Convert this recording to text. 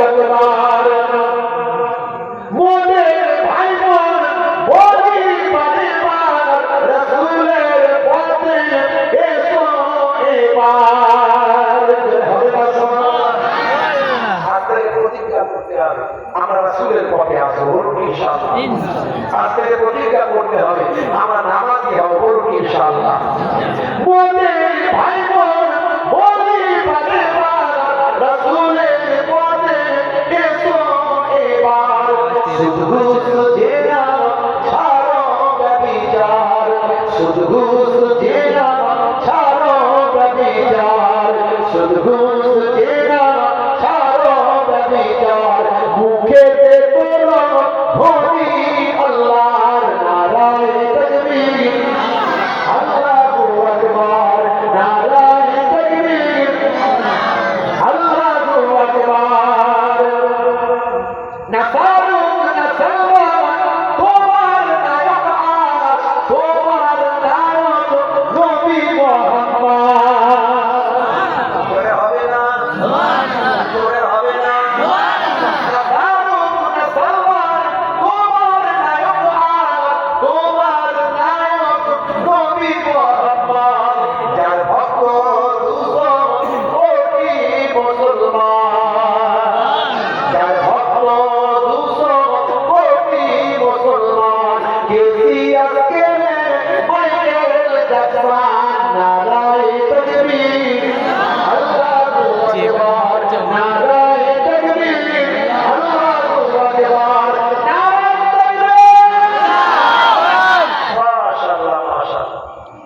একবার মোদের ভাই বোন বলি পরিবার রাসূলের পথে এসো এবার হবে না সুবহানাল্লাহ হাতে প্রতিজ্ঞা করতে হবে আমরা রাসূলের পথে আসব ইনশাআল্লাহ হাতে প্রতিজ্ঞা করতে হবে আমরা নামাজি হব ইনশাআল্লাহ মোদের ভাই বোন বলি পরিবার রাসূলের পথে এসো এবার শুধু সুজেনা ছাড়ো ব্যভিচার শুধু সুজেনা ছাড়ো ব্যভিচার শুধু সুজেনা ছাড়ো ব্যভিচার মুখেতে তোলো